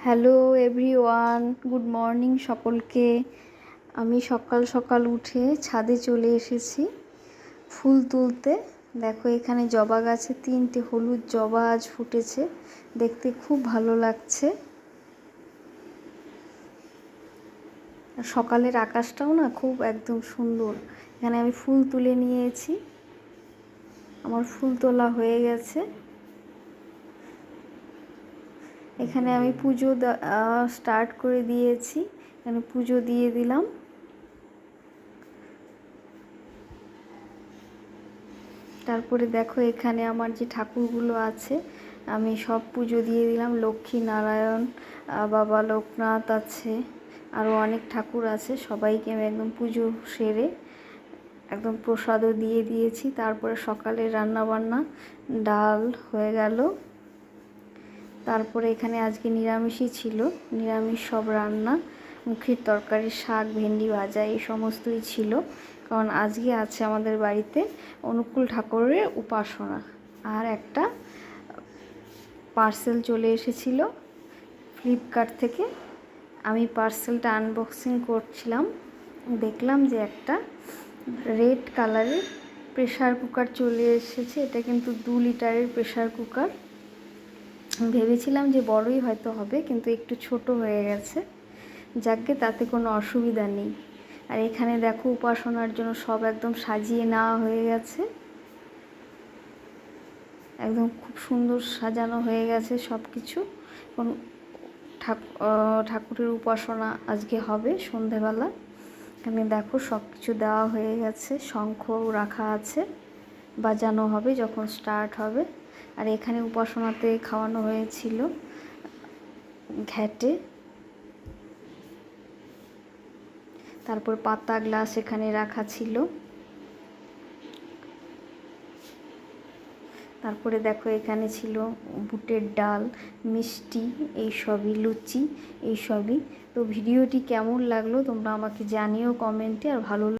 Hello everyone, good morning সকলকে। আমি সকাল সকাল উঠে ছাদে চলে এসেছি ফুল তুলতে। দেখো এখানে জবা গাছে 3টে হলুদ জবা আজ ফুটেছে, দেখতে খুব ভালো লাগছে। আর সকালের আকাশটাও না খুব একদম সুন্দর। এখানে আমি ফুল তুলে নিয়েছি, আমার ফুল তোলা হয়ে গেছে। এখানে আমি পুজো স্টার্ট করে দিয়েছি, এখানে পুজো দিয়ে দিলাম। তারপরে দেখো এখানে আমার যে ঠাকুরগুলো আছে আমি সব পুজো দিয়ে দিলাম। লক্ষ্মী নারায়ণ, বাবা লোকনাথ আছে, আরও অনেক ঠাকুর আছে। সবাইকে আমি একদম পুজো সেরে একদম প্রসাদও দিয়ে দিয়েছি। তারপরে সকালে রান্নাবান্না ডাল হয়ে গেল। তারপরে এখানে আজকে নিরামিষই ছিল, নিরামিষ সব রান্না, মুখির তরকারি, শাক, ভেন্ডি ভাজা, এই সমস্তই ছিল। কারণ আজকে আছে আমাদের বাড়িতে অনুকূল ঠাকুরের উপাসনা। আর একটা পার্সেল চলে এসেছিল ফ্লিপকার্ট থেকে। আমি পার্সেলটা আনবক্সিং করছিলাম, দেখলাম যে একটা রেড কালারের প্রেসার কুকার চলে এসেছে। এটা কিন্তু 2 লিটারের প্রেসার কুকার। ভেবেছিলাম যে বড়ই হয়তো হবে, কিন্তু একটু ছোট হয়ে গেছে। যাকে তাতে কোনো অসুবিধা নেই। আর এখানে দেখো উপাসনার জন্য সব একদম সাজিয়ে নেওয়া হয়ে গেছে, একদম খুব সুন্দর সাজানো হয়ে গেছে সব কিছু। ঠাকুরের উপাসনা আজকে হবে সন্ধেবেলা। এখানে দেখো সব কিছু দেওয়া হয়ে গেছে, শঙ্খও রাখা আছে, বাজানো হবে যখন স্টার্ট হবে। আর এখানে উপাসনাতে খাওয়ানো হয়েছিল ঘ্যাটে। তারপর পাতা গ্লাস এখানে রাখা ছিল। তারপরে দেখো এখানে ছিল বুটের ডাল, মিষ্টি, এইসবই, লুচি, এইসবই। তো ভিডিওটি কেমন লাগলো তোমরা আমাকে জানিও কমেন্টে। আর ভালো